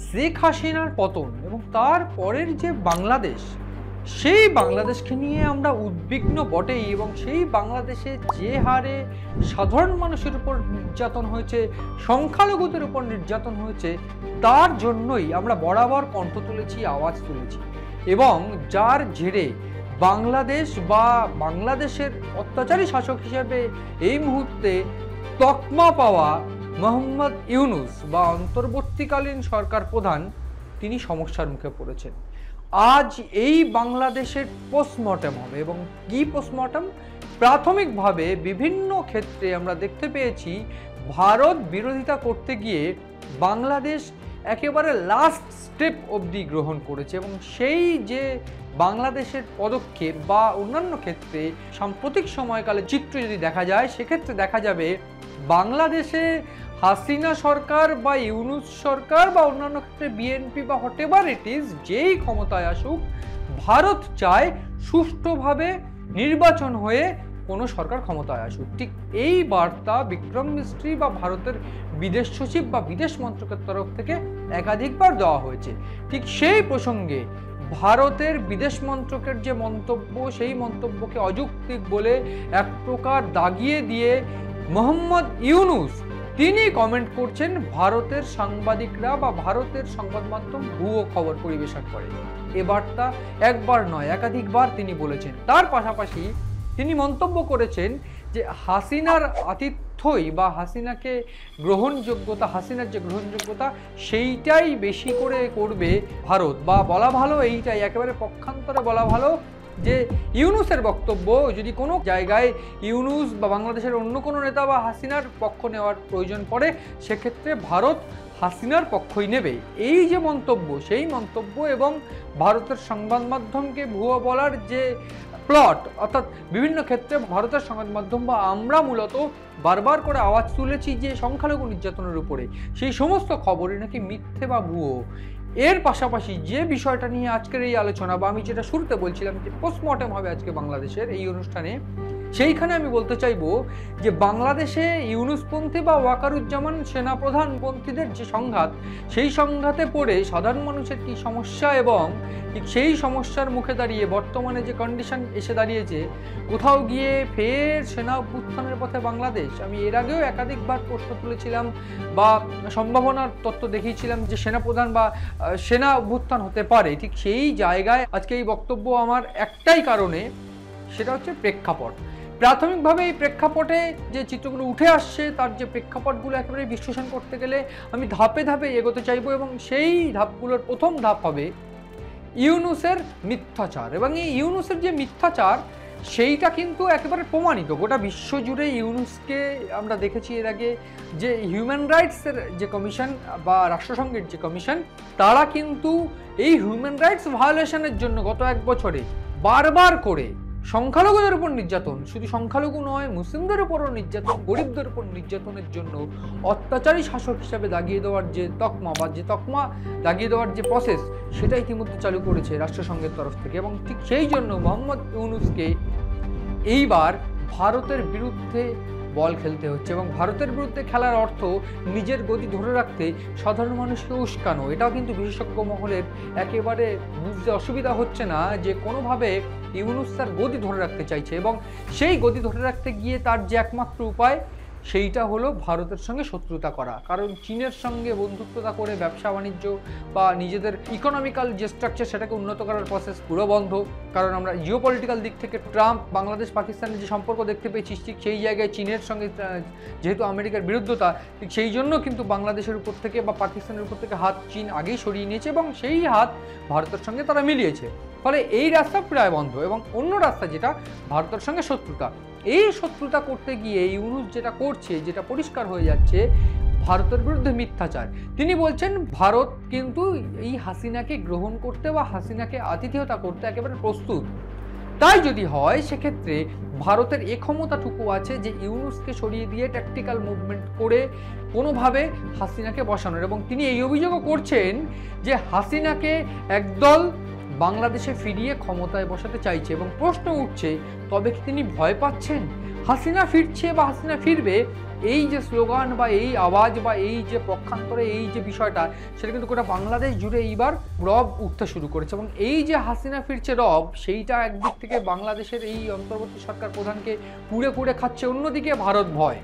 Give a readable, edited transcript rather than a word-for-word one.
শেখ হাসিনার পতন এবং তার পরের যে বাংলাদেশ, সেই বাংলাদেশকে নিয়ে আমরা উদ্বিগ্ন বটেই। এবং সেই বাংলাদেশে যে হারে সাধারণ মানুষের উপর নির্যাতন হয়েছে, সংখ্যালঘুদের উপর নির্যাতন হয়েছে, তার জন্যই আমরা বরাবর কণ্ঠ তুলেছি, আওয়াজ তুলেছি। এবং যার জেরে বাংলাদেশ বা বাংলাদেশের অত্যাচারী শাসক হিসেবে এই মুহূর্তে তকমা পাওয়া মোহাম্মদ ইউনূস বা অন্তর্বর্তীকালীন সরকার প্রধান, তিনি সমস্যার মুখে পড়েছেন। আজ এই বাংলাদেশের পোস্টমর্টেম হবে। এবং কি পোস্টমর্টেম? প্রাথমিকভাবে বিভিন্ন ক্ষেত্রে আমরা দেখতে পেয়েছি ভারত বিরোধিতা করতে গিয়ে বাংলাদেশ একেবারে লাস্ট স্টেপ অবধি গ্রহণ করেছে। এবং সেই যে বাংলাদেশের পদক্ষেপ বা অন্যান্য ক্ষেত্রে সাম্প্রতিক সময়কালে চিত্র যদি দেখা যায়, সেক্ষেত্রে দেখা যাবে বাংলাদেশে হাসিনা সরকার বা ইউনূস সরকার বা অন্যান্য ক্ষেত্রে বিএনপি বা হোয়াটএভার ইট ইজ, যেই ক্ষমতায় আসুক, ভারত চায় সুষ্ঠুভাবে নির্বাচন হয়ে কোনো সরকার ক্ষমতায় আসুক। ঠিক এই বার্তা বিক্রম মিস্ত্রি বা ভারতের বিদেশ সচিব বা বিদেশ মন্ত্রকের তরফ থেকে একাধিকবার দেওয়া হয়েছে। ঠিক সেই প্রসঙ্গে ভারতের বিদেশ মন্ত্রকের যে মন্তব্য, সেই মন্তব্যকে অযৌক্তিক বলে এক প্রকার দাগিয়ে দিয়ে মোহাম্মদ ইউনূস তিনি কমেন্ট করছেন ভারতের সাংবাদিকরা বা ভারতের সংবাদ মাধ্যম ভুয়ো খবর পরিবেশন করে। এ বার্তা একবার নয় একাধিকবার তিনি বলেছেন। তার পাশাপাশি তিনি মন্তব্য করেছেন যে হাসিনার আতিথ্যই বা হাসিনাকে গ্রহণযোগ্যতা, হাসিনার যে গ্রহণযোগ্যতা সেইটাই বেশি করে করবে ভারত, বা বলা ভালো এইটাই, একেবারে পক্ষান্তরে বলা ভালো যে ইউনূসের বক্তব্য, যদি কোনো জায়গায় ইউনূস বা বাংলাদেশের অন্য কোনো নেতা বা হাসিনার পক্ষ নেওয়ার প্রয়োজন পড়ে, সেক্ষেত্রে ভারত হাসিনার পক্ষই নেবে। এই যে মন্তব্য, সেই মন্তব্য এবং ভারতের সংবাদ মাধ্যমকে ভুয়ো বলার যে প্লট, অর্থাৎ বিভিন্ন ক্ষেত্রে ভারতের সংবাদ মাধ্যম বা আমরা মূলত বারবার করে আওয়াজ তুলেছি যে সংখ্যালঘু নির্যাতনের উপরে, সেই সমস্ত খবরই নাকি মিথ্যে বা ভুয়ো। এর পাশাপাশি যে বিষয়টা নিয়ে আজকের এই আলোচনা, বা আমি যেটা শুরুতে বলছিলাম যে পোস্টমর্টেম হবে আজকে বাংলাদেশের এই অনুষ্ঠানে, সেইখানে আমি বলতে চাইবো যে বাংলাদেশে ইউনূসপন্থী বা ওয়াকারুজ্জামান সেনাপ্রধানপন্থীদের যে সংঘাত, সেই সংঘাতে পড়ে সাধারণ মানুষের কি সমস্যা এবং ঠিক সেই সমস্যার মুখে দাঁড়িয়ে বর্তমানে যে কন্ডিশন এসে দাঁড়িয়েছে, কোথাও গিয়ে ফের সেনা অভ্যুত্থানের পথে বাংলাদেশ। আমি এর আগেও একাধিকবার প্রশ্ন তুলেছিলাম বা সম্ভাবনার তত্ত্ব দেখিয়েছিলাম যে সেনাপ্রধান বা সেনা অভ্যুত্থান হতে পারে। ঠিক সেই জায়গায় আজকে এই বক্তব্য আমার একটাই কারণে, সেটা হচ্ছে প্রেক্ষাপট। প্রাথমিকভাবে এই প্রেক্ষাপটে যে চিত্রগুলো উঠে আসছে, তার যে প্রেক্ষাপটগুলো একেবারে বিশ্লেষণ করতে গেলে আমি ধাপে ধাপে এগোতে চাইবো। এবং সেই ধাপগুলোর প্রথম ধাপ হবে ইউনূসের মিথ্যাচার। এবং এই ইউনূসের যে মিথ্যাচার, সেইটা কিন্তু একেবারে প্রমাণিত। গোটা বিশ্বজুড়ে ইউনূসকে আমরা দেখেছি এর আগে যে হিউম্যান রাইটসের যে কমিশন বা রাষ্ট্রসংঘের যে কমিশন, তারা কিন্তু এই হিউম্যান রাইটস ভায়োলেশনের জন্য গত এক বছরে বারবার করে সংখ্যালঘুদের উপর নির্যাতন, শুধু সংখ্যালঘু নয় মুসলিমদের উপরও নির্যাতন, গরিবদের উপর নির্যাতনের জন্য অত্যাচারী শাসক হিসাবে দাগিয়ে দেওয়ার যে তকমা বা যে তকমা দাগিয়ে দেওয়ার যে প্রসেস, সেটা ইতিমধ্যে চালু করেছে রাষ্ট্রসংঘের তরফ থেকে। এবং ঠিক সেই জন্য মোহাম্মদ ইউনূসকে এইবার ভারতের বিরুদ্ধে বল খেলতে হচ্ছে। এবং ভারতের বিরুদ্ধে খেলার অর্থ নিজের গতি ধরে রাখতে সাধারণ মানুষকে উস্কানো। এটাও কিন্তু বিশেষজ্ঞ মহলের একেবারে বুঝতে অসুবিধা হচ্ছে না যে কোনোভাবে ইউনূস তার গতি ধরে রাখতে চাইছে, এবং সেই গতি ধরে রাখতে গিয়ে তার যে একমাত্র উপায়, সেইটা হলো ভারতের সঙ্গে শত্রুতা করা। কারণ চীনের সঙ্গে বন্ধুত্বতা করে ব্যবসা বাণিজ্য বা নিজেদের ইকোনমিক্যাল যে স্ট্রাকচার, সেটাকে উন্নত করার প্রসেস পুরো বন্ধ। কারণ আমরা জিওপলিটিক্যাল দিক থেকে ট্রাম্প বাংলাদেশ পাকিস্তানের যে সম্পর্ক দেখতে পেয়েছি, ঠিক সেই জায়গায় চীনের সঙ্গে যেহেতু আমেরিকার বিরুদ্ধতা, ঠিক সেই জন্য কিন্তু বাংলাদেশের উপর থেকে বা পাকিস্তানের উপর থেকে হাত চীন আগেই সরিয়ে নিয়েছে এবং সেই হাত ভারতের সঙ্গে তারা মিলিয়েছে। ফলে এই রাস্তা প্রায় বন্ধ। এবং অন্য রাস্তা যেটা ভারতের সঙ্গে শত্রুতা, এই শত্রুতা করতে গিয়ে ইউনূস যেটা করছে, যেটা পরিষ্কার হয়ে যাচ্ছে, ভারতের বিরুদ্ধে মিথ্যাচার। তিনি বলছেন ভারত কিন্তু এই হাসিনাকে গ্রহণ করতে বা হাসিনাকে আতিথেয়তা করতে একেবারে প্রস্তুত। তাই যদি হয়, সেক্ষেত্রে ভারতের এ ক্ষমতাটুকু আছে যে ইউনূসকে সরিয়ে দিয়ে ট্যাকটিক্যাল মুভমেন্ট করে কোনোভাবে হাসিনাকে বসানোর। এবং তিনি এই অভিযোগও করছেন যে হাসিনাকে একদল বাংলাদেশে ফিরিয়ে ক্ষমতায় বসাতে চাইছে। এবং প্রশ্ন উঠছে, তবে কি তিনি ভয় পাচ্ছেন? হাসিনা ফিরছে বা হাসিনা ফিরবে, এই যে স্লোগান বা এই আওয়াজ বা এই যে পক্ষান্তরে এই যে বিষয়টা, সেটা কিন্তু গোটা বাংলাদেশ জুড়ে এইবার রব উঠতে শুরু করেছে। এবং এই যে হাসিনা ফিরছে রব, সেইটা একদিক থেকে বাংলাদেশের এই অন্তর্বর্তী সরকার প্রধানকে কুড়ে কুড়ে খাচ্ছে, অন্যদিকে ভারত ভয়।